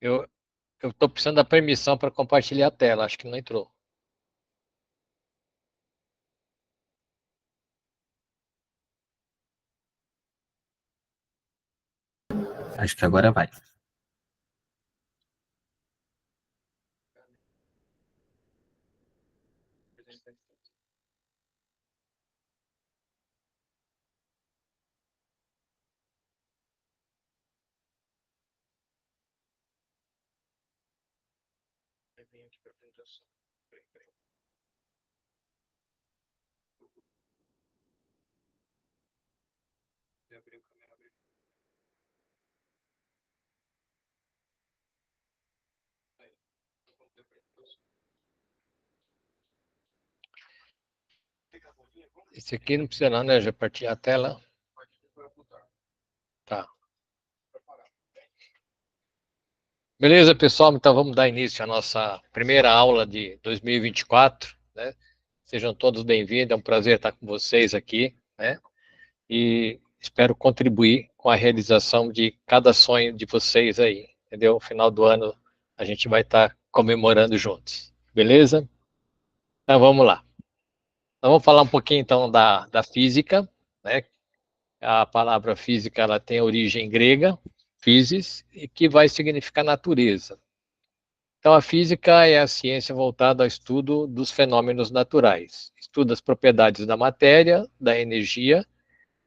Eu estou precisando da permissão para compartilhar a tela, acho que não entrou. Acho que agora vai. Esse aqui não precisa não, né? Já parti a tela. Tá. Beleza, pessoal? Então vamos dar início à nossa primeira aula de 2024, né? Sejam todos bem-vindos, é um prazer estar com vocês aqui, né? E espero contribuir com a realização de cada sonho de vocês aí, entendeu? No final do ano a gente vai estar comemorando juntos, beleza? Então vamos lá. Então, vamos falar um pouquinho então da física, né? A palavra física ela tem origem grega, physis, e que vai significar natureza. Então, a física é a ciência voltada ao estudo dos fenômenos naturais. Estuda as propriedades da matéria, da energia,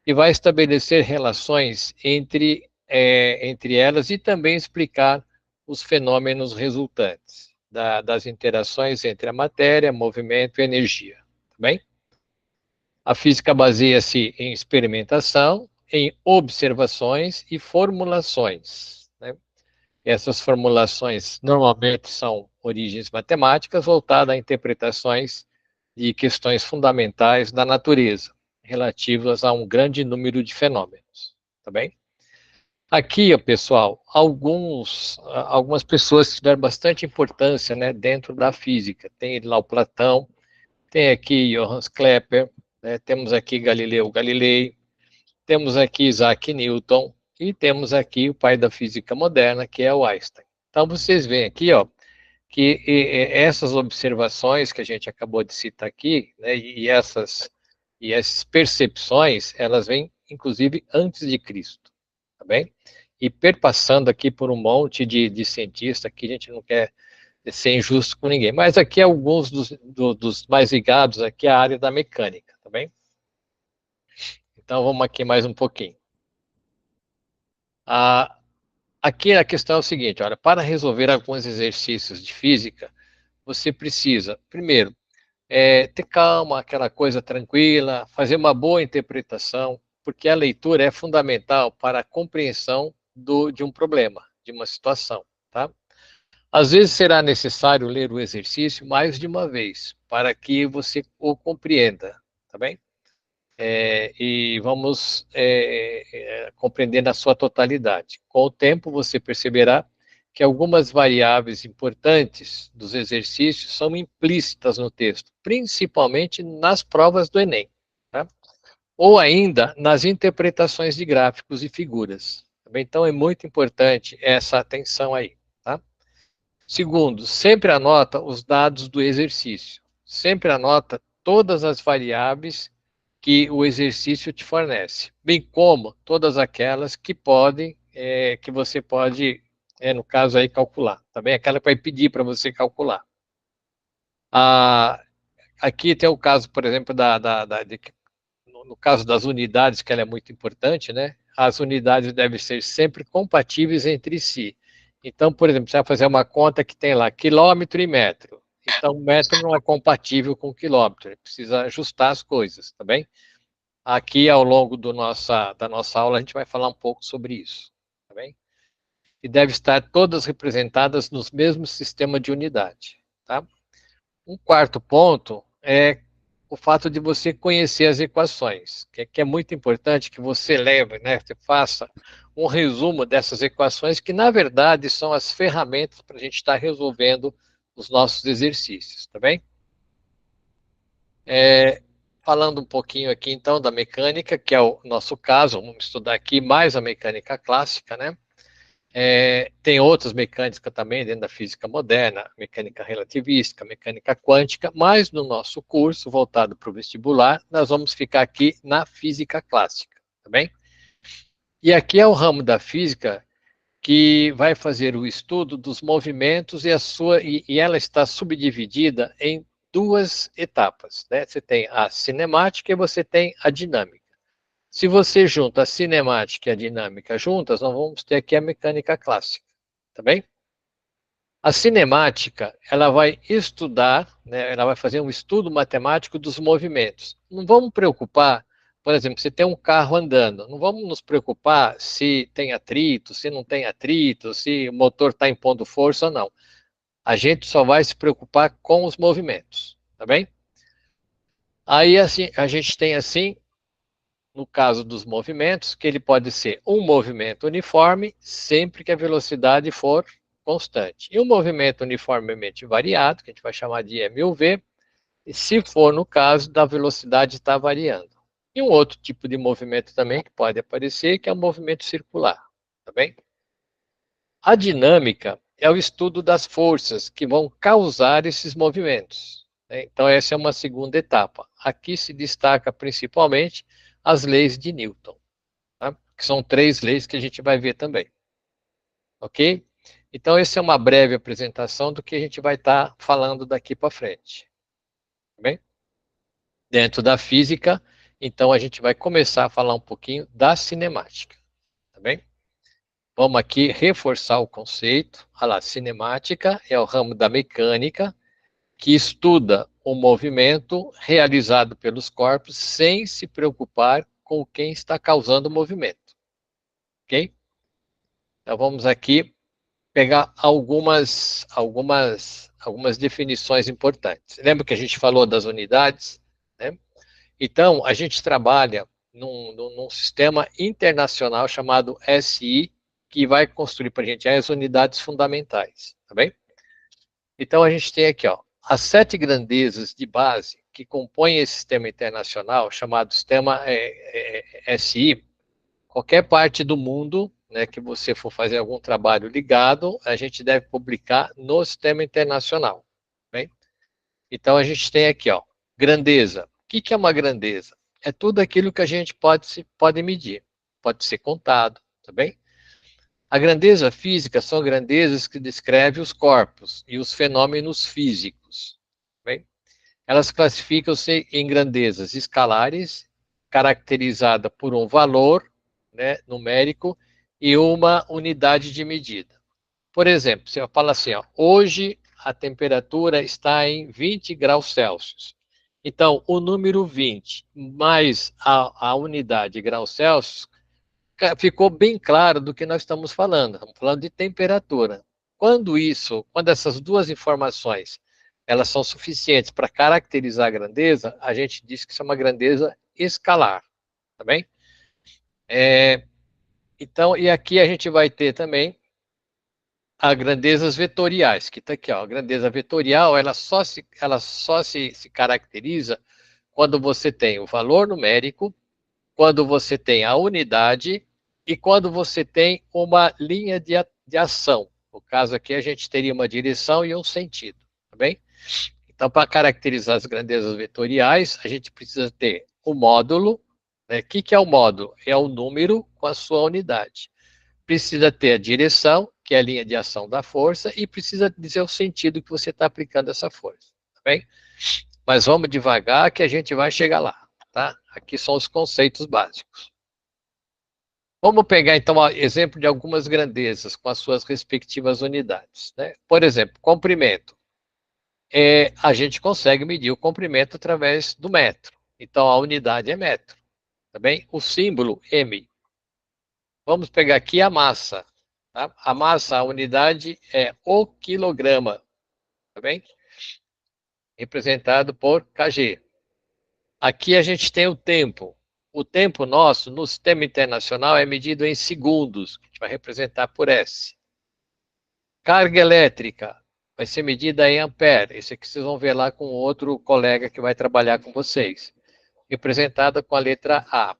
e vai estabelecer relações entre elas e também explicar os fenômenos resultantes das interações entre a matéria, movimento e energia. Tá bem? A física baseia-se em experimentação, em observações e formulações, né? Essas formulações normalmente são origens matemáticas voltadas a interpretações de questões fundamentais da natureza, relativas a um grande número de fenômenos, tá bem? Aqui, pessoal, algumas pessoas tiveram bastante importância, né, dentro da física. Tem lá o Platão, tem aqui Johannes Kepler, né, temos aqui Galileu Galilei, temos aqui Isaac Newton e temos aqui o pai da física moderna, que é o Einstein. Então, vocês veem aqui, ó, que essas observações que a gente acabou de citar aqui, né, e essas percepções, elas vêm, inclusive, antes de Cristo, tá bem? E perpassando aqui por um monte de cientistas, que a gente não quer ser injusto com ninguém, mas aqui alguns dos mais ligados aqui à área da mecânica, tá bem? Então, vamos aqui mais um pouquinho. Ah, aqui a questão é o seguinte, olha, para resolver alguns exercícios de física, você precisa, primeiro, ter calma, aquela coisa tranquila, fazer uma boa interpretação, porque a leitura é fundamental para a compreensão de um problema, de uma situação, tá? Às vezes será necessário ler o exercício mais de uma vez, para que você o compreenda, tá bem? E vamos compreender na sua totalidade. Com o tempo, você perceberá que algumas variáveis importantes dos exercícios são implícitas no texto, principalmente nas provas do Enem, tá? Ou ainda nas interpretações de gráficos e figuras. Então, é muito importante essa atenção aí, tá? Segundo, sempre anota os dados do exercício. Sempre anota todas as variáveis que o exercício te fornece, bem como todas aquelas que você pode, no caso aí, calcular. Também aquela que vai pedir para você calcular. Ah, aqui tem o caso, por exemplo, no caso das unidades, que ela é muito importante, né? As unidades devem ser sempre compatíveis entre si. Então, por exemplo, você vai fazer uma conta que tem lá quilômetro e metro. Então, metro não é compatível com quilômetro, precisa ajustar as coisas, tá bem? Aqui, ao longo da nossa aula, a gente vai falar um pouco sobre isso, tá bem? E deve estar todas representadas nos mesmos sistemas de unidade, tá? Um quarto ponto é o fato de você conhecer as equações, que é muito importante que você leve, né, você faça um resumo dessas equações, que na verdade são as ferramentas para a gente estar resolvendo os nossos exercícios, tá bem? falando um pouquinho aqui, então, da mecânica, que é o nosso caso. Vamos estudar aqui mais a mecânica clássica, né? Tem outras mecânicas também dentro da física moderna, mecânica relativística, mecânica quântica, mas no nosso curso, voltado para o vestibular, nós vamos ficar aqui na física clássica, tá bem? E aqui é o ramo da física que vai fazer o estudo dos movimentos e ela está subdividida em duas etapas, né? Você tem a cinemática e você tem a dinâmica. Se você junta a cinemática e a dinâmica juntas, nós vamos ter aqui a mecânica clássica, tá bem? A cinemática, ela vai estudar, né, ela vai fazer um estudo matemático dos movimentos. Não vamos preocupar, por exemplo, se tem um carro andando, não vamos nos preocupar se tem atrito, se não tem atrito, se o motor está impondo força ou não. A gente só vai se preocupar com os movimentos, tá bem? Aí, assim, a gente tem, assim, no caso dos movimentos, que ele pode ser um movimento uniforme, sempre que a velocidade for constante. E um movimento uniformemente variado, que a gente vai chamar de MUV, se for no caso da velocidade estar variando. E um outro tipo de movimento também que pode aparecer, que é o movimento circular, tá bem? A dinâmica é o estudo das forças que vão causar esses movimentos, né? Então, essa é uma segunda etapa. Aqui se destaca principalmente as leis de Newton, tá? Que são 3 leis que a gente vai ver também. Ok? Então, essa é uma breve apresentação do que a gente vai estar falando daqui para frente. Tá bem? Dentro da física, então, a gente vai começar a falar um pouquinho da cinemática. Tá bem? Vamos aqui reforçar o conceito. Olha lá, cinemática é o ramo da mecânica que estuda o movimento realizado pelos corpos sem se preocupar com quem está causando o movimento. Ok? Então vamos aqui pegar algumas definições importantes. Lembra que a gente falou das unidades, né? Então, a gente trabalha num sistema internacional chamado SI, que vai construir para a gente as unidades fundamentais, tá bem? Então, a gente tem aqui, ó, as 7 grandezas de base que compõem esse sistema internacional, chamado sistema SI. Qualquer parte do mundo, né, que você for fazer algum trabalho ligado, a gente deve publicar no sistema internacional. Bem? Então, a gente tem aqui, ó, grandeza. O que é uma grandeza? É tudo aquilo que a gente pode medir, pode ser contado, tá bem? A grandeza física são grandezas que descrevem os corpos e os fenômenos físicos. Bem? Elas classificam-se em grandezas escalares, caracterizada por um valor, né, numérico e uma unidade de medida. Por exemplo, você fala assim, ó, hoje a temperatura está em 20 graus Celsius. Então, o número 20 mais a unidade graus Celsius ficou bem claro do que nós estamos falando. Estamos falando de temperatura. Quando essas duas informações elas são suficientes para caracterizar a grandeza, a gente diz que isso é uma grandeza escalar, tá bem? Então, e aqui a gente vai ter também as grandezas vetoriais, que está aqui, ó. A grandeza vetorial, ela só se caracteriza quando você tem o valor numérico, quando você tem a unidade e quando você tem uma linha de ação. No caso aqui, a gente teria uma direção e um sentido, tá bem? Então, para caracterizar as grandezas vetoriais, a gente precisa ter o módulo, né? O que é o módulo? É o número com a sua unidade. Precisa ter a direção, que é a linha de ação da força, e precisa dizer o sentido que você está aplicando essa força, tá bem? Mas vamos devagar que a gente vai chegar lá, tá? Aqui são os conceitos básicos. Vamos pegar, então, o exemplo de algumas grandezas com as suas respectivas unidades, né? Por exemplo, comprimento. A gente consegue medir o comprimento através do metro. Então, a unidade é metro, tá bem? O símbolo M. Vamos pegar aqui a massa. Tá? A massa, a unidade é o quilograma, tá bem? Representado por kg. Aqui a gente tem o tempo. O tempo nosso, no sistema internacional, é medido em segundos, que a gente vai representar por S. Carga elétrica vai ser medida em ampere. Esse aqui vocês vão ver lá com outro colega que vai trabalhar com vocês. representada com a letra A.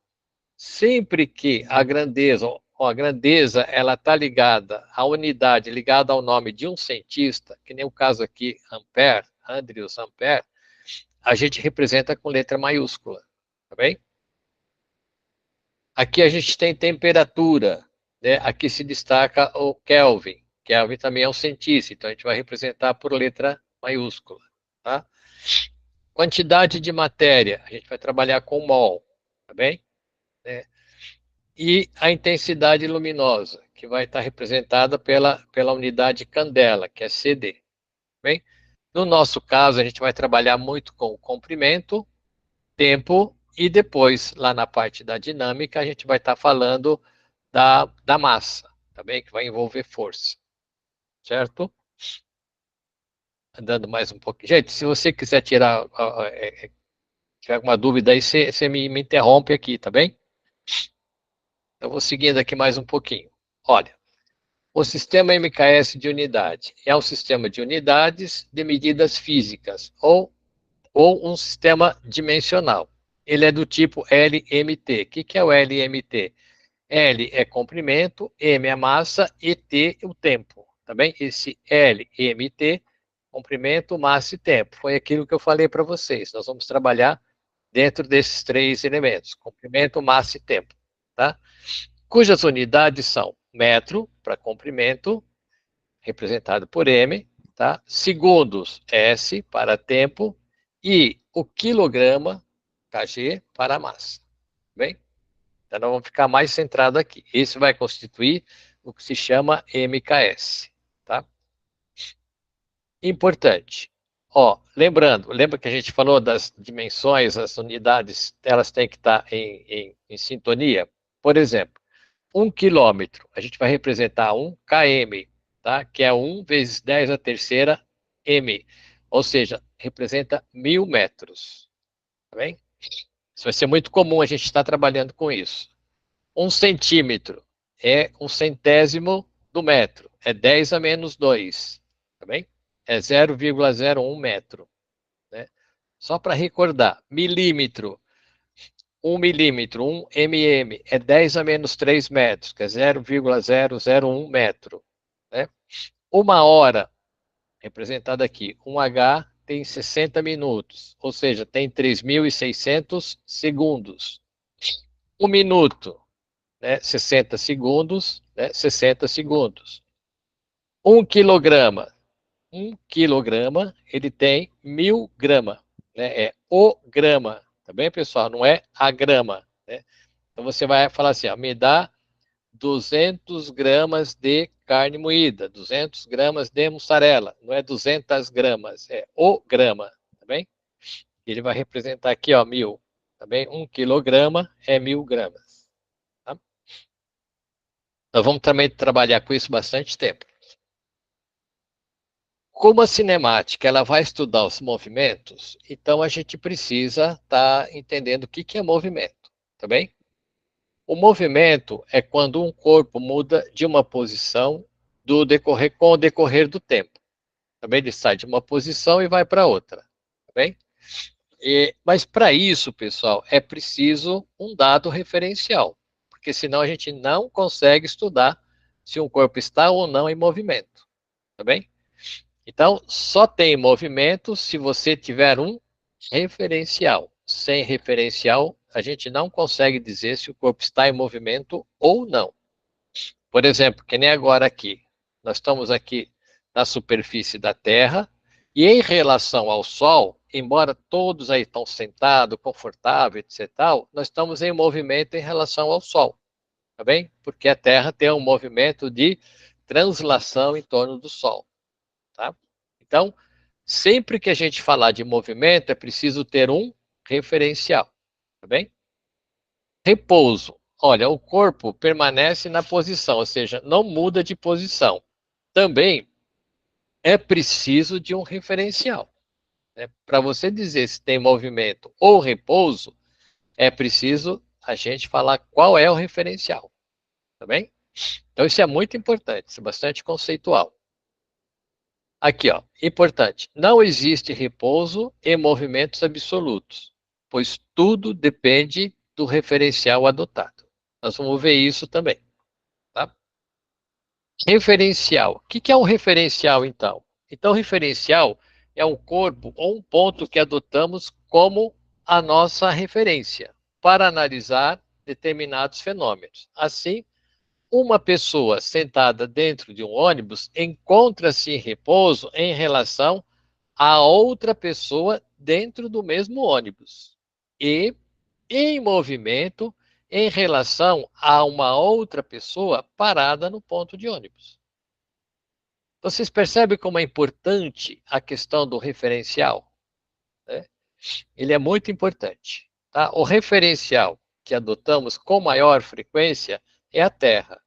Sempre que a grandeza ela está ligada à unidade, ligada ao nome de um cientista, que nem o caso aqui, Ampère, Andrews Ampère, a gente representa com letra maiúscula, tá bem? Aqui a gente tem temperatura, né? Aqui se destaca o Kelvin. Kelvin também é um cientista, então a gente vai representar por letra maiúscula, tá? Quantidade de matéria, a gente vai trabalhar com mol, tá bem? E a intensidade luminosa, que vai estar representada pela unidade candela, que é CD. Bem? No nosso caso, a gente vai trabalhar muito com o comprimento, tempo, e depois, lá na parte da dinâmica, a gente vai estar falando da massa, tá bem? Que vai envolver força, certo? Andando mais um pouquinho. Gente, se você quiser tiver alguma dúvida aí, você me interrompe aqui, tá bem? Eu vou seguindo aqui mais um pouquinho. Olha, o sistema MKS de unidade é um sistema de unidades de medidas físicas ou um sistema dimensional. Ele é do tipo LMT. O que é o LMT? L é comprimento, M é massa e T é o tempo. Tá bem? Esse LMT, comprimento, massa e tempo. Foi aquilo que eu falei para vocês. Nós vamos trabalhar dentro desses três elementos: comprimento, massa e tempo. Tá? Cujas unidades são metro, para comprimento, representado por M, tá? Segundos, S, para tempo, e o quilograma, kg, para massa. Bem? Então, nós vamos ficar mais centrado aqui. Esse vai constituir o que se chama MKS, tá? Importante. Ó, lembra que a gente falou das dimensões, as unidades, elas têm que estar em sintonia? Por exemplo, 1 quilômetro, a gente vai representar 1 km, tá? Que é 1 vezes 10 a terceira m, ou seja, representa 1.000 metros, tá bem? Isso vai ser muito comum a gente estar trabalhando com isso. 1 centímetro é 1/100º do metro, é 10 a menos 2, tá bem? É 0,01 metro, né? Só para recordar, milímetro, 1 milímetro, 1 mm, é 10 a menos 3 metros, que é 0,001 metro. Né? 1 hora, representada aqui, 1H tem 60 minutos, ou seja, tem 3.600 segundos. 1 minuto, né, 60 segundos, né, 60 segundos. 1 quilograma, 1 quilograma, ele tem 1.000 gramas, né, é o grama, tá bem, pessoal? Não é a grama, né? Então você vai falar assim, ó, me dá 200 gramas de carne moída, 200 gramas de mussarela, não é 200 gramas, é o grama, tá bem? Ele vai representar aqui, ó, 1.000, tá bem? 1 quilograma é 1.000 gramas, tá? Nós vamos também trabalhar com isso bastante tempo. Como a cinemática ela vai estudar os movimentos, então a gente precisa estar entendendo o que é movimento, tá bem? O movimento é quando um corpo muda de uma posição com o decorrer do tempo. Também ele sai de uma posição e vai para outra. Tá bem? Mas para isso, pessoal, é preciso um dado referencial, porque senão a gente não consegue estudar se um corpo está ou não em movimento. Tá bem? Então, só tem movimento se você tiver um referencial. Sem referencial, a gente não consegue dizer se o corpo está em movimento ou não. Por exemplo, que nem agora aqui. Nós estamos aqui na superfície da Terra e em relação ao Sol, embora todos aí estão sentados, confortáveis, etc. Nós estamos em movimento em relação ao Sol, tá bem? Porque a Terra tem um movimento de translação em torno do Sol, tá? Então, sempre que a gente falar de movimento, é preciso ter um referencial, tá bem? Repouso. Olha, o corpo permanece na posição, ou seja, não muda de posição. Também é preciso de um referencial. Né? Para você dizer se tem movimento ou repouso, é preciso a gente falar qual é o referencial. Tá bem? Então, isso é muito importante, isso é bastante conceitual. Aqui, ó, importante. Não existe repouso em movimentos absolutos. pois tudo depende do referencial adotado. Nós vamos ver isso também. Tá? Referencial. O que é um referencial, então? Então, referencial é um corpo ou um ponto que adotamos como a nossa referência para analisar determinados fenômenos. Assim, uma pessoa sentada dentro de um ônibus encontra-se em repouso em relação a outra pessoa dentro do mesmo ônibus e em movimento em relação a uma outra pessoa parada no ponto de ônibus. Vocês percebem como é importante a questão do referencial? Né? Ele é muito importante. Tá? O referencial que adotamos com maior frequência é a Terra.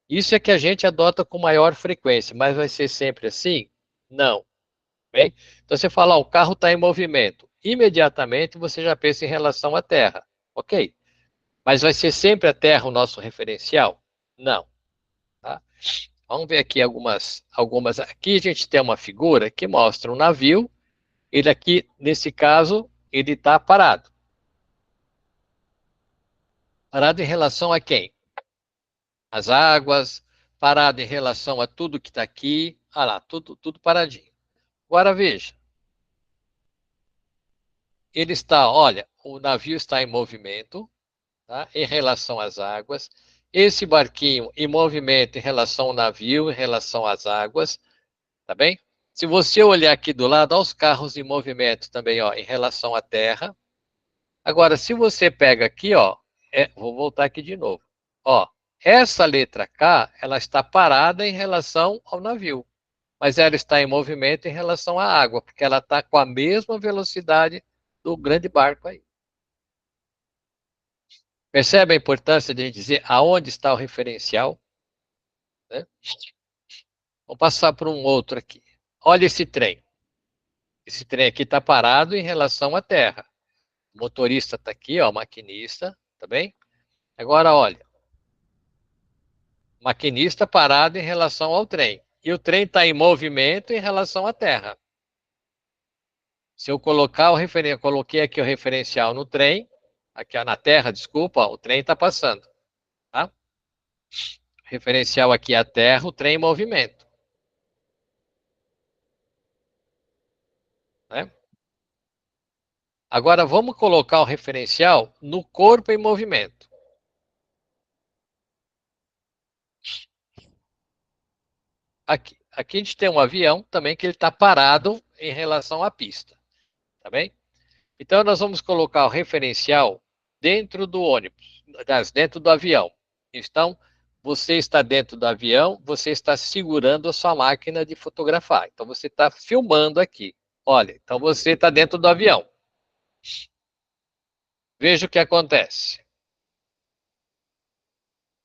Isso é que a gente adota com maior frequência, mas vai ser sempre assim? Não. Bem? Então você fala, o carro está em movimento. Imediatamente você já pensa em relação à Terra. Ok. Mas vai ser sempre a Terra o nosso referencial? Não. Tá? Vamos ver aqui algumas. Aqui a gente tem uma figura que mostra um navio. Ele aqui, nesse caso, ele está parado. Parado em relação a quem? As águas, parado em relação a tudo que está aqui. Ah lá, tudo paradinho. Agora veja. Ele está, olha, o navio está em movimento, tá? Em relação às águas. Esse barquinho em movimento em relação ao navio, em relação às águas, tá bem? Se você olhar aqui do lado, olha os carros em movimento também, ó, em relação à terra. Agora, se você pega aqui, ó, vou voltar aqui de novo. Ó, essa letra K, ela está parada em relação ao navio, mas ela está em movimento em relação à água, porque ela está com a mesma velocidade do grande barco aí. Percebe a importância de dizer aonde está o referencial? Né? Vamos passar para um outro aqui. Olha esse trem. Esse trem aqui está parado em relação à Terra. O motorista está aqui, ó, o maquinista, tá bem? Agora, olha, maquinista parado em relação ao trem. E o trem está em movimento em relação à Terra. Se eu colocar o referencial, coloquei aqui o referencial no trem, aqui ó, na Terra, desculpa, ó, o trem está passando. Tá? Referencial aqui é a Terra, o trem em movimento. Né? Agora vamos colocar o referencial no corpo em movimento. Aqui a gente tem um avião também que ele está parado em relação à pista. Tá bem? Então, nós vamos colocar o referencial dentro do ônibus, dentro do avião. Então, você está dentro do avião, você está segurando a sua máquina de fotografar. Então, você está filmando aqui. Olha, então você está dentro do avião. Veja o que acontece.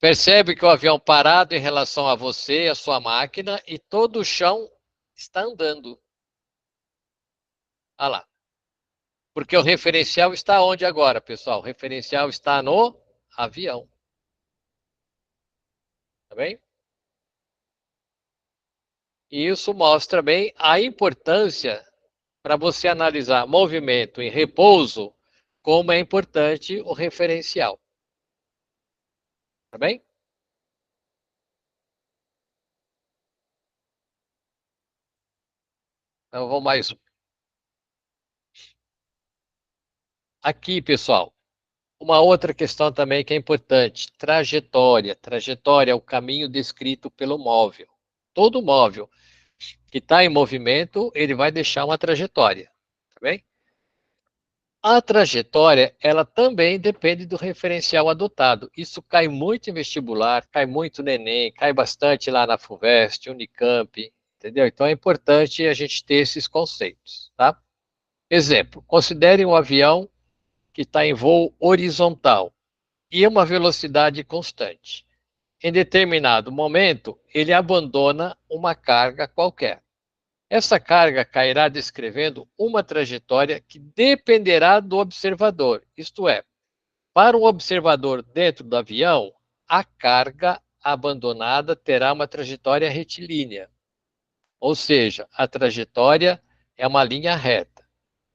Percebe que o avião parado em relação a você, a sua máquina, e todo o chão está andando. Olha lá. Porque o referencial está onde agora, pessoal? O referencial está no avião. Tá bem? E isso mostra bem a importância para você analisar movimento em repouso, como é importante o referencial. Tá bem? Então, vamos mais um. Aqui, pessoal, uma outra questão também que é importante: trajetória. Trajetória é o caminho descrito pelo móvel. Todo móvel que está em movimento, ele vai deixar uma trajetória. Tá bem? A trajetória, ela também depende do referencial adotado. Isso cai muito em vestibular, cai muito no Enem, cai bastante lá na FUVEST, Unicamp, entendeu? Então é importante a gente ter esses conceitos, tá? Exemplo, considere um avião que está em voo horizontal e uma velocidade constante. Em determinado momento, ele abandona uma carga qualquer. Essa carga cairá descrevendo uma trajetória que dependerá do observador, isto é, para o observador dentro do avião, a carga abandonada terá uma trajetória retilínea, ou seja, a trajetória é uma linha reta.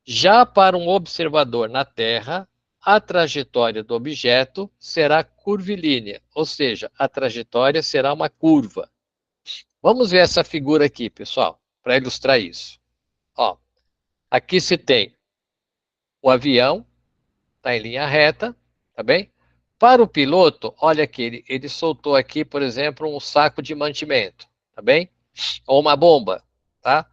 Já para um observador na Terra, a trajetória do objeto será curvilínea, ou seja, a trajetória será uma curva. Vamos ver essa figura aqui, pessoal, para ilustrar isso. Ó, aqui se tem o avião, está em linha reta, tá bem? Para o piloto, olha aqui, ele soltou aqui, por exemplo, um saco de mantimento, tá bem? Ou uma bomba, tá?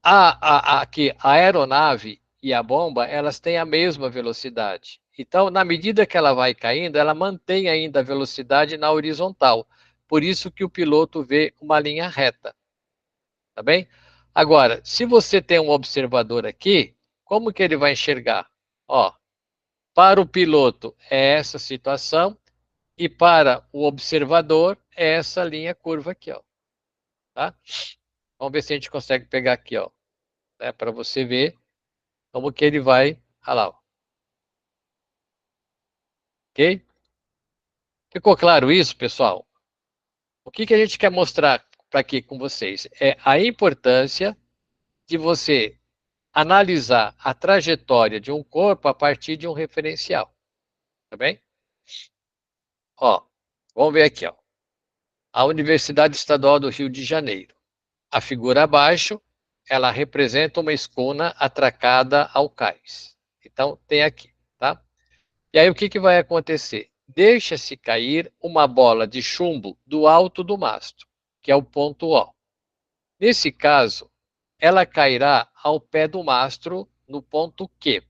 Aqui, a aeronave e a bomba, elas têm a mesma velocidade. Então, na medida que ela vai caindo, ela mantém ainda a velocidade na horizontal. Por isso que o piloto vê uma linha reta, tá bem? Agora, se você tem um observador aqui, como que ele vai enxergar? Ó, para o piloto é essa situação e para o observador é essa linha curva aqui, ó, tá? Vamos ver se a gente consegue pegar aqui, ó, né, para você ver como que ele vai. Olha lá, ok? Ficou claro isso, pessoal? O que que a gente quer mostrar para aqui com vocês? É a importância de você analisar a trajetória de um corpo a partir de um referencial, tá bem? Ó, vamos ver aqui, ó. A Universidade Estadual do Rio de Janeiro. A figura abaixo, ela representa uma escuna atracada ao cais. Então, tem aqui, tá? E aí, o que que vai acontecer? Deixa-se cair uma bola de chumbo do alto do mastro, que é o ponto O. Nesse caso, ela cairá ao pé do mastro, no ponto Q.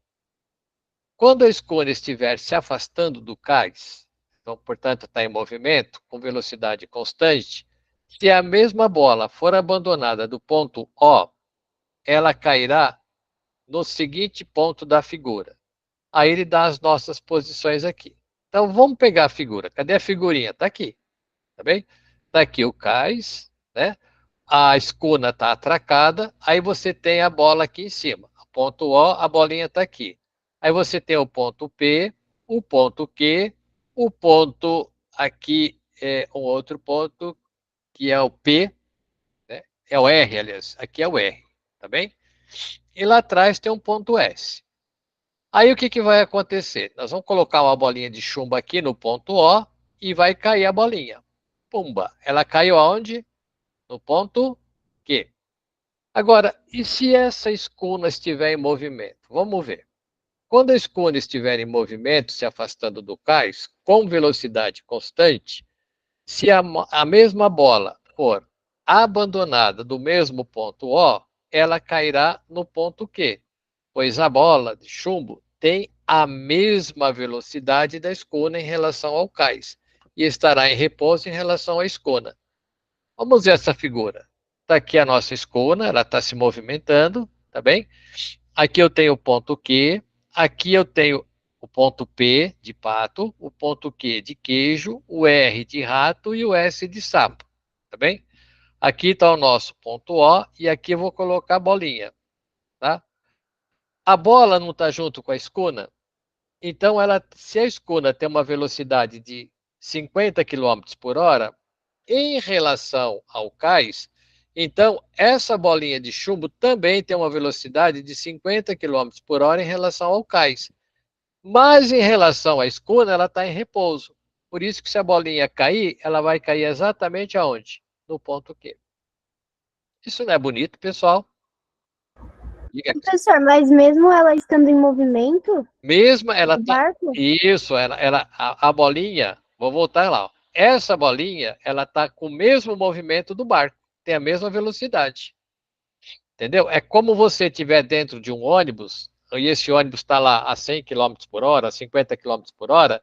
Quando a escuna estiver se afastando do cais, então, portanto, está em movimento, com velocidade constante, se a mesma bola for abandonada do ponto O, ela cairá no seguinte ponto da figura. Aí ele dá as nossas posições aqui. Então, vamos pegar a figura. Cadê a figurinha? Está aqui, tá bem? Está aqui o cais, né? A escuna está atracada, aí você tem a bola aqui em cima. Ponto O, a bolinha está aqui. Aí você tem o ponto P, o ponto Q, o ponto aqui é um outro ponto que é o P, né? É o R, aliás. Aqui é o R, tá bem? E lá atrás tem um ponto S. Aí o que que vai acontecer? Nós vamos colocar uma bolinha de chumbo aqui no ponto O e vai cair a bolinha. Pumba! Ela caiu aonde? No ponto Q. Agora, e se essa escuna estiver em movimento? Vamos ver. Quando a escuna estiver em movimento, se afastando do cais, com velocidade constante, se a mesma bola for abandonada do mesmo ponto O, ela cairá no ponto Q, pois a bola de chumbo tem a mesma velocidade da escuna em relação ao cais e estará em repouso em relação à escuna. Vamos ver essa figura. Está aqui a nossa escuna, ela está se movimentando, tá bem? Aqui eu tenho o ponto Q, aqui eu tenho o ponto P de pato, o ponto Q de queijo, o R de rato e o S de sapo, tá bem? Aqui está o nosso ponto O e aqui eu vou colocar a bolinha, tá? A bola não está junto com a escuna, então ela, se a escuna tem uma velocidade de 50 quilômetros por hora, em relação ao cais, então essa bolinha de chumbo também tem uma velocidade de 50 quilômetros por hora em relação ao cais. Mas em relação à escuna, ela está em repouso. Por isso que se a bolinha cair, ela vai cair exatamente aonde? No ponto Q. Isso não é bonito, pessoal? Diga aqui. Professor, mas mesmo ela estando em movimento, Mesmo ela o tá. barco, Isso, a bolinha, vou voltar lá. Ó. Essa bolinha, ela tá com o mesmo movimento do barco, tem a mesma velocidade. Entendeu? É como você estiver dentro de um ônibus, e esse ônibus está lá a 100 quilômetros por hora, a 50 quilômetros por hora.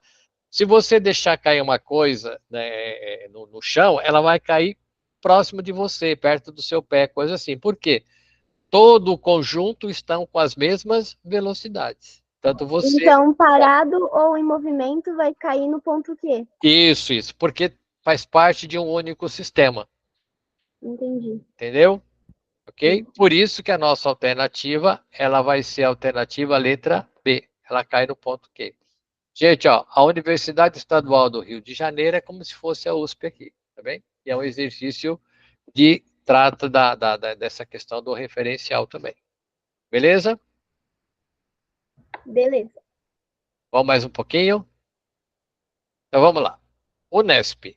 Se você deixar cair uma coisa, né, no chão, ela vai cair próximo de você, perto do seu pé, coisa assim. Por quê? Todo o conjunto estão com as mesmas velocidades. Tanto você. então parado ou em movimento vai cair no ponto Q. Isso, porque faz parte de um único sistema. Entendi. Entendeu? Ok? Sim. Por isso que a nossa alternativa, ela vai ser a alternativa letra B. Ela cai no ponto Q. Gente, ó, a Universidade Estadual do Rio de Janeiro é como se fosse a USP aqui, tá bem? E é um exercício de trata dessa questão do referencial também. Beleza? Beleza. Vamos mais um pouquinho? Então vamos lá. Unesp.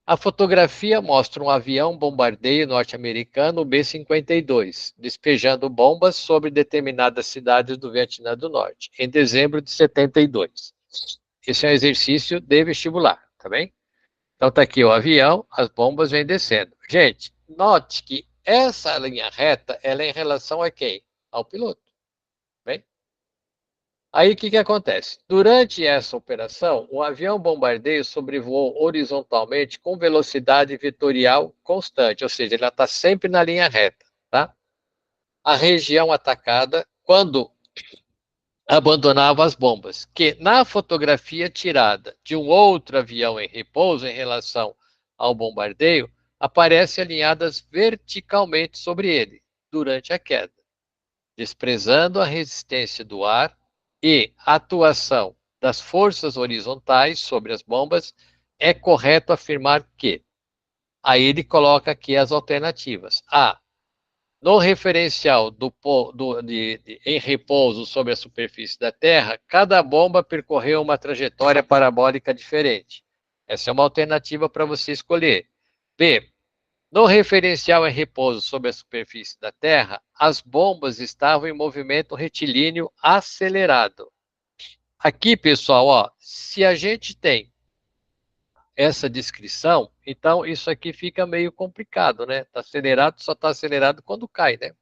A fotografia mostra um avião bombardeio norte-americano B-52, despejando bombas sobre determinadas cidades do Vietnã do Norte, em dezembro de 72. Esse é um exercício de vestibular, tá bem? Então tá aqui o avião, as bombas vêm descendo. Gente, note que essa linha reta, ela é em relação a quem? Ao piloto, bem? Aí o que acontece? Durante essa operação, o avião bombardeio sobrevoou horizontalmente com velocidade vetorial constante, ou seja, ele está sempre na linha reta, tá? A região atacada quando abandonava as bombas, que na fotografia tirada de um outro avião em repouso em relação ao bombardeio, aparecem alinhadas verticalmente sobre ele durante a queda, desprezando a resistência do ar e a atuação das forças horizontais sobre as bombas, é correto afirmar que. Aí ele coloca aqui as alternativas. A. No referencial em repouso sobre a superfície da Terra, cada bomba percorreu uma trajetória parabólica diferente. Essa é uma alternativa para você escolher. B. No referencial em repouso sobre a superfície da Terra, as bombas estavam em movimento retilíneo acelerado. Aqui, pessoal, ó, se a gente tem essa descrição, então isso aqui fica meio complicado, né? Tá acelerado, só está acelerado quando cai, né?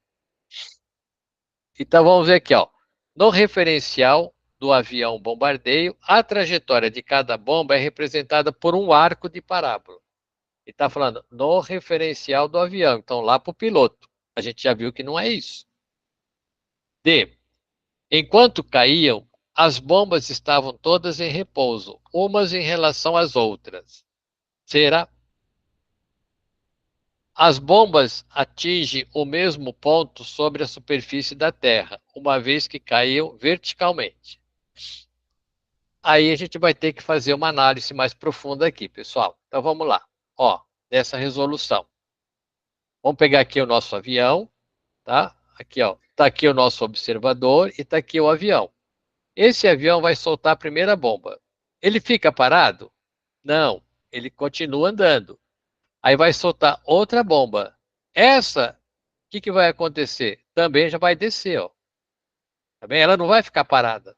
Então vamos ver aqui, ó. No referencial do avião bombardeio, a trajetória de cada bomba é representada por um arco de parábola. E está falando no referencial do avião, então lá para o piloto. A gente já viu que não é isso. D. Enquanto caíam, as bombas estavam todas em repouso, umas em relação às outras. Será? As bombas atingem o mesmo ponto sobre a superfície da Terra, uma vez que caíam verticalmente. Aí a gente vai ter que fazer uma análise mais profunda aqui, pessoal. Então vamos lá. Ó, dessa resolução. Vamos pegar aqui o nosso avião, tá? Aqui, ó. Tá aqui o nosso observador e tá aqui o avião. Esse avião vai soltar a primeira bomba. Ele fica parado? Não, ele continua andando. Aí vai soltar outra bomba. Essa, o que vai acontecer? Também já vai descer, ó. Tá bem? Ela não vai ficar parada.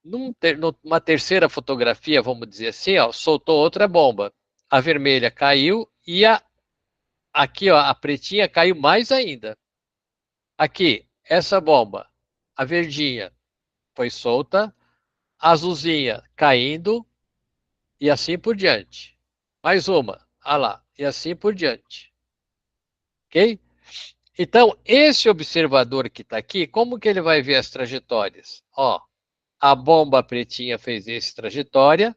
Numa terceira fotografia, vamos dizer assim, ó, soltou outra bomba. A vermelha caiu e aqui, ó, a pretinha caiu mais ainda. Aqui, essa bomba, a verdinha foi solta, a azulzinha caindo e assim por diante. Mais uma, ah lá, e assim por diante. Ok? Então, esse observador que está aqui, como que ele vai ver as trajetórias? Ó, a bomba pretinha fez essa trajetória,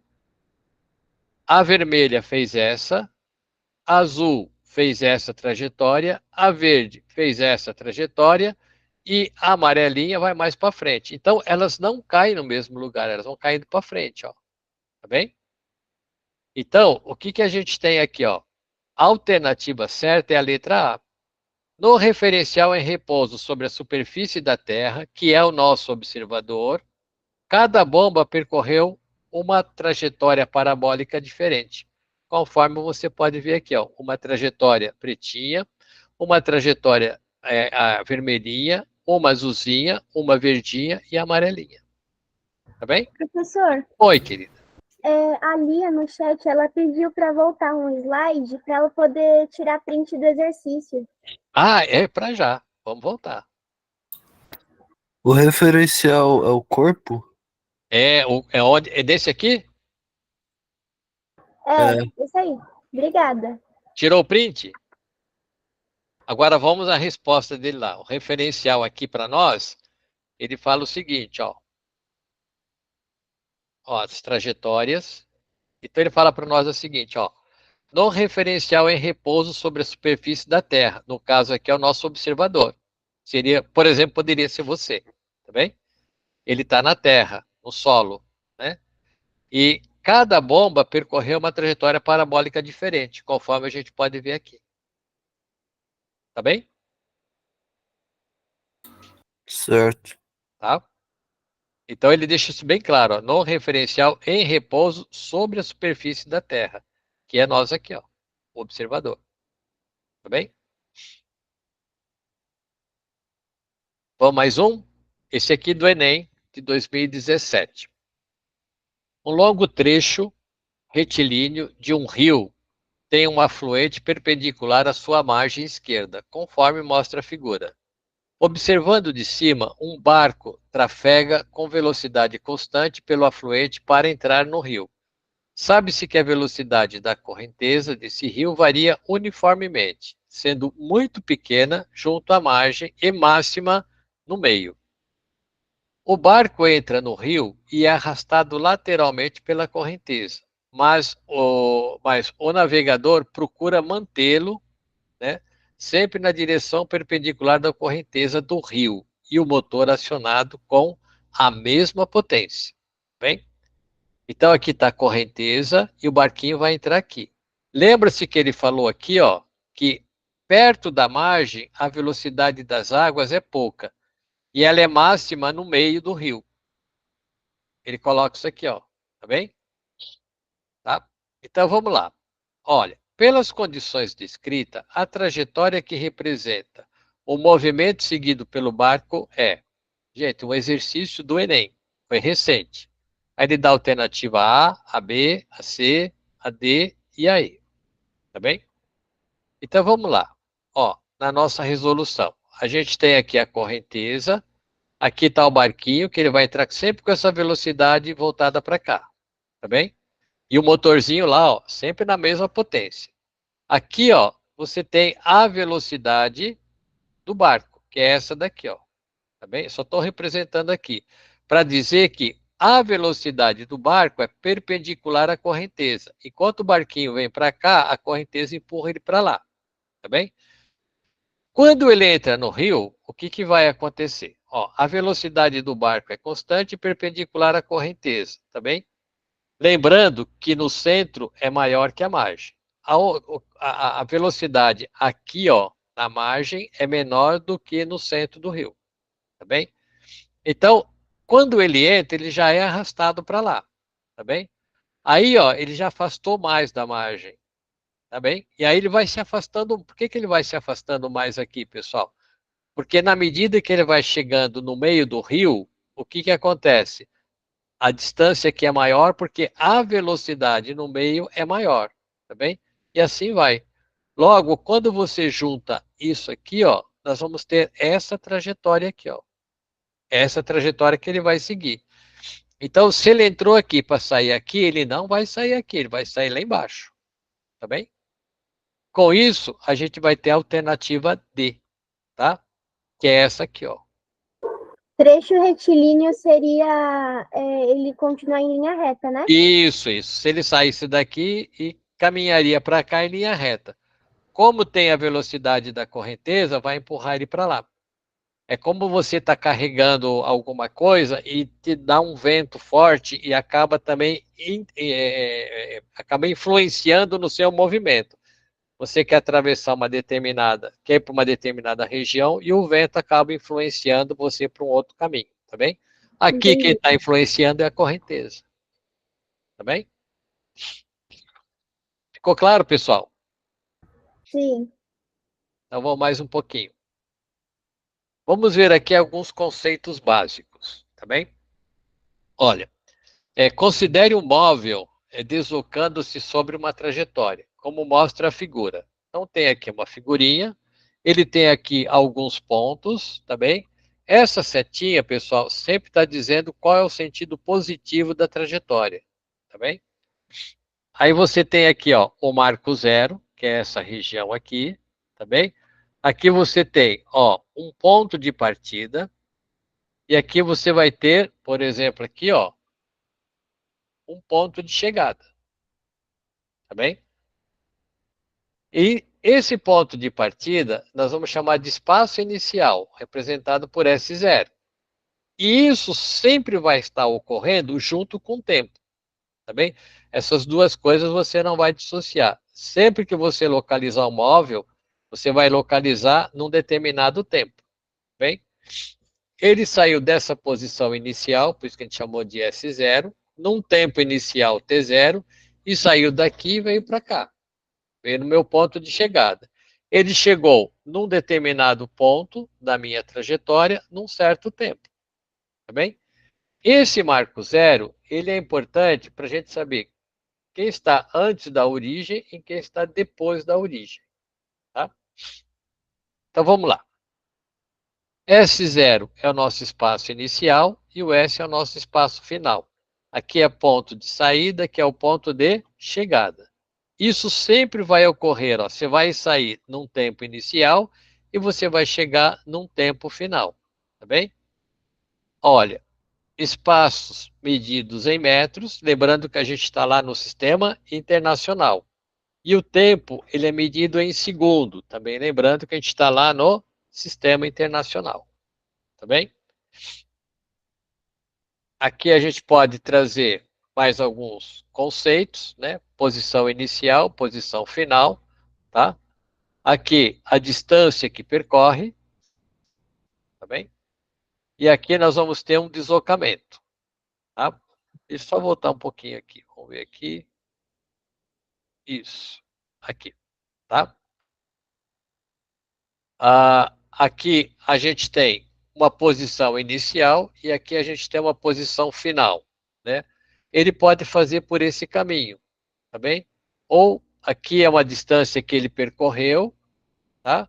a vermelha fez essa, a azul fez essa trajetória, a verde fez essa trajetória e a amarelinha vai mais para frente. Então, elas não caem no mesmo lugar, elas vão caindo para frente, ó. Tá bem? Então, o que a gente tem aqui, ó? A alternativa certa é a letra A. No referencial em repouso sobre a superfície da Terra, que é o nosso observador, cada bomba percorreu uma trajetória parabólica diferente, conforme você pode ver aqui, ó, uma trajetória pretinha, uma trajetória a vermelhinha, uma azulzinha, uma verdinha e amarelinha. Tá bem? Professor, Oi, querida. a Lia no chat, ela pediu para voltar um slide para ela poder tirar print do exercício. Ah, é para já. Vamos voltar. O referencial é o corpo? É onde? É desse aqui? Isso aí. Obrigada. Tirou o print? Agora vamos à resposta dele lá. O referencial aqui para nós, ele fala o seguinte, ó. Ó, as trajetórias. Então ele fala para nós o seguinte, ó. No referencial em repouso sobre a superfície da Terra, no caso aqui é o nosso observador. Seria, por exemplo, poderia ser você, tá bem? Ele está na Terra, no solo, né? E cada bomba percorreu uma trajetória parabólica diferente, conforme a gente pode ver aqui. Tá bem? Certo. Tá? Então ele deixa isso bem claro, ó, no referencial em repouso sobre a superfície da Terra, que é nós aqui, ó, o observador. Tá bem? Vamos mais um? Esse aqui do Enem, de 2017. Um longo trecho retilíneo de um rio tem um afluente perpendicular à sua margem esquerda, conforme mostra a figura. Observando de cima, um barco trafega com velocidade constante pelo afluente para entrar no rio. Sabe-se que a velocidade da correnteza desse rio varia uniformemente, sendo muito pequena junto à margem e máxima no meio. O barco entra no rio e é arrastado lateralmente pela correnteza, mas o navegador procura mantê-lo, né, sempre na direção perpendicular da correnteza do rio e o motor acionado com a mesma potência. Bem? Então aqui está a correnteza e o barquinho vai entrar aqui. Lembra-se que ele falou aqui, ó, que perto da margem a velocidade das águas é pouca e ela é máxima no meio do rio. Ele coloca isso aqui, ó, tá bem? Tá? Então vamos lá. Olha, pelas condições descritas, a trajetória que representa o movimento seguido pelo barco é, gente, um exercício do Enem, foi recente. Aí ele dá a alternativa A, a B, a C, a D e a E, tá bem? Então vamos lá. Ó, na nossa resolução, a gente tem aqui a correnteza, aqui está o barquinho, que ele vai entrar sempre com essa velocidade voltada para cá, tá bem? E o motorzinho lá, ó, sempre na mesma potência. Aqui, ó, você tem a velocidade do barco, que é essa daqui, ó. Tá bem? Só estou representando aqui para dizer que a velocidade do barco é perpendicular à correnteza. Enquanto o barquinho vem para cá, a correnteza empurra ele para lá. Tá bem? Quando ele entra no rio, o que, que vai acontecer? Ó, a velocidade do barco é constante e perpendicular à correnteza. Tá bem? Lembrando que no centro é maior que a margem. A velocidade aqui, ó, na margem, é menor do que no centro do rio. Tá bem? Então, quando ele entra, ele já é arrastado para lá. Tá bem? Aí, ó, ele já afastou mais da margem. Tá bem? E aí ele vai se afastando. Por que, que ele vai se afastando mais aqui, pessoal? Porque na medida que ele vai chegando no meio do rio, o que, que acontece? A distância aqui é maior porque a velocidade no meio é maior, tá bem? E assim vai. Logo, quando você junta isso aqui, ó, nós vamos ter essa trajetória aqui, ó. Essa trajetória que ele vai seguir. Então, se ele entrou aqui para sair aqui, ele não vai sair aqui, ele vai sair lá embaixo, tá bem? Com isso, a gente vai ter a alternativa D, tá? Que é essa aqui, ó. Trecho retilíneo seria ele continuar em linha reta, né? Isso, isso. Se ele saísse daqui e caminharia para cá em linha reta. Como tem a velocidade da correnteza, vai empurrar ele para lá. É como você está carregando alguma coisa e te dá um vento forte e acaba também acaba influenciando no seu movimento. Você quer atravessar quer ir para uma determinada região e o vento acaba influenciando você para um outro caminho, tá bem? Aqui quem Entendi. está influenciando é a correnteza, tá bem? Ficou claro, pessoal? Sim. Então vamos mais um pouquinho. Vamos ver aqui alguns conceitos básicos, tá bem? Olha, considere um móvel deslocando-se sobre uma trajetória, como mostra a figura. Então tem aqui uma figurinha, ele tem aqui alguns pontos, tá bem? Essa setinha, pessoal, sempre está dizendo qual é o sentido positivo da trajetória, tá bem? Aí você tem aqui, ó, o marco zero, que é essa região aqui, tá bem? Aqui você tem, ó, um ponto de partida, e aqui você vai ter, por exemplo, aqui, ó, um ponto de chegada, tá bem? E esse ponto de partida nós vamos chamar de espaço inicial, representado por S0. E isso sempre vai estar ocorrendo junto com o tempo, tá bem? Essas duas coisas você não vai dissociar. Sempre que você localizar um móvel, você vai localizar num determinado tempo, tá bem? Ele saiu dessa posição inicial, por isso que a gente chamou de S0, num tempo inicial T0, e saiu daqui e veio para cá. Veio no meu ponto de chegada. Ele chegou num determinado ponto da minha trajetória, num certo tempo. Tá bem? Esse marco zero, ele é importante para a gente saber quem está antes da origem e quem está depois da origem. Tá? Então vamos lá. S0 é o nosso espaço inicial e o S é o nosso espaço final. Aqui é ponto de saída, que é o ponto de chegada. Isso sempre vai ocorrer, ó. Você vai sair num tempo inicial e você vai chegar num tempo final, tá bem? Olha, espaços medidos em metros, lembrando que a gente está lá no sistema internacional. E o tempo, ele é medido em segundo, também lembrando que a gente está lá no sistema internacional, tá bem? Aqui a gente pode trazer mais alguns conceitos, né? Posição inicial, posição final, tá? Aqui a distância que percorre, tá bem? E aqui nós vamos ter um deslocamento, tá? Deixa eu só voltar um pouquinho aqui. Vamos ver aqui. Isso. Aqui, tá? Aqui a gente tem uma posição inicial e aqui a gente tem uma posição final, né? Ele pode fazer por esse caminho, tá bem? Ou aqui é uma distância que ele percorreu, tá?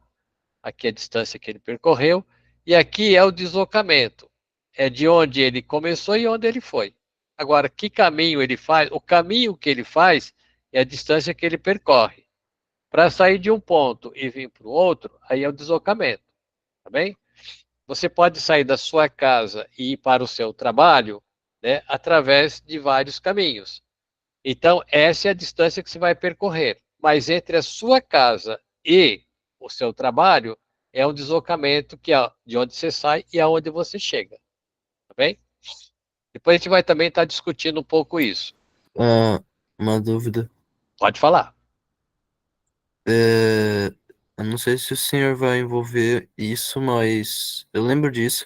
Aqui é a distância que ele percorreu, e aqui é o deslocamento. É de onde ele começou e onde ele foi. Agora, que caminho ele faz? O caminho que ele faz é a distância que ele percorre. Para sair de um ponto e vir para o outro, aí é o deslocamento, tá bem? Você pode sair da sua casa e ir para o seu trabalho, né, através de vários caminhos. Então, essa é a distância que você vai percorrer. Mas entre a sua casa e o seu trabalho, é um deslocamento que é de onde você sai e aonde você chega. Tá bem? Depois a gente vai também estar discutindo um pouco isso. Uma dúvida. Pode falar. Eu não sei se o senhor vai envolver isso, mas eu lembro disso.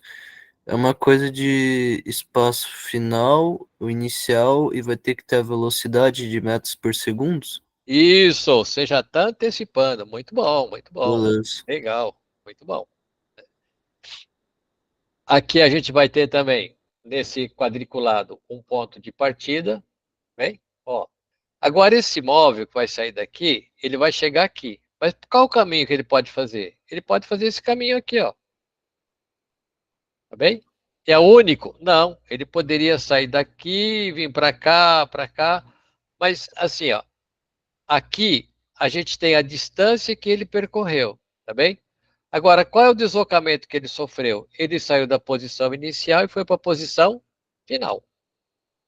É uma coisa de espaço final, o inicial, e vai ter que ter a velocidade de metros por segundo? Isso, você já está antecipando. Muito bom, muito bom. Beleza. Legal, muito bom. Aqui a gente vai ter também, nesse quadriculado, um ponto de partida. Bem? Ó, agora esse móvel que vai sair daqui, ele vai chegar aqui. Mas qual o caminho que ele pode fazer? Ele pode fazer esse caminho aqui, ó. Tá bem? É único? Não. Ele poderia sair daqui, vir para cá, mas assim, ó, aqui a gente tem a distância que ele percorreu, tá bem? Agora, qual é o deslocamento que ele sofreu? Ele saiu da posição inicial e foi para a posição final,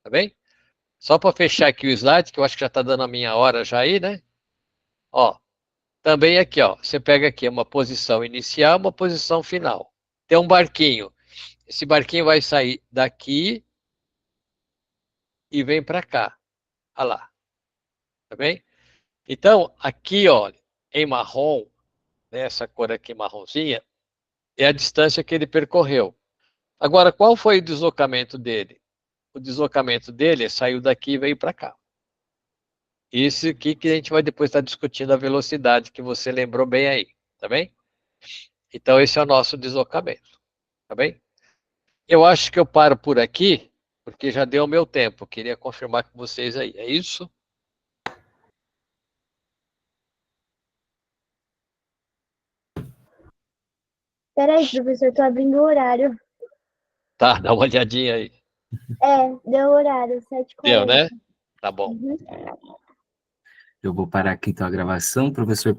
tá bem? Só para fechar aqui o slide, que eu acho que já está dando a minha hora já aí, né? Ó, também aqui, ó, você pega aqui uma posição inicial, uma posição final. Tem um barquinho. Esse barquinho vai sair daqui e vem para cá. Olha lá. Tá bem? Então, aqui, olha, em marrom, né, essa cor aqui marronzinha, é a distância que ele percorreu. Agora, qual foi o deslocamento dele? O deslocamento dele saiu daqui e veio para cá. Isso aqui que a gente vai depois estar discutindo a velocidade que você lembrou bem aí, tá bem? Então, esse é o nosso deslocamento, tá bem? Eu acho que eu paro por aqui, porque já deu o meu tempo. Queria confirmar com vocês aí. É isso? Peraí, professor, tô abrindo o horário. Tá, dá uma olhadinha aí. Deu o horário, 7h40. Deu, né? Tá bom. Uhum. Eu vou parar aqui então a gravação, professor.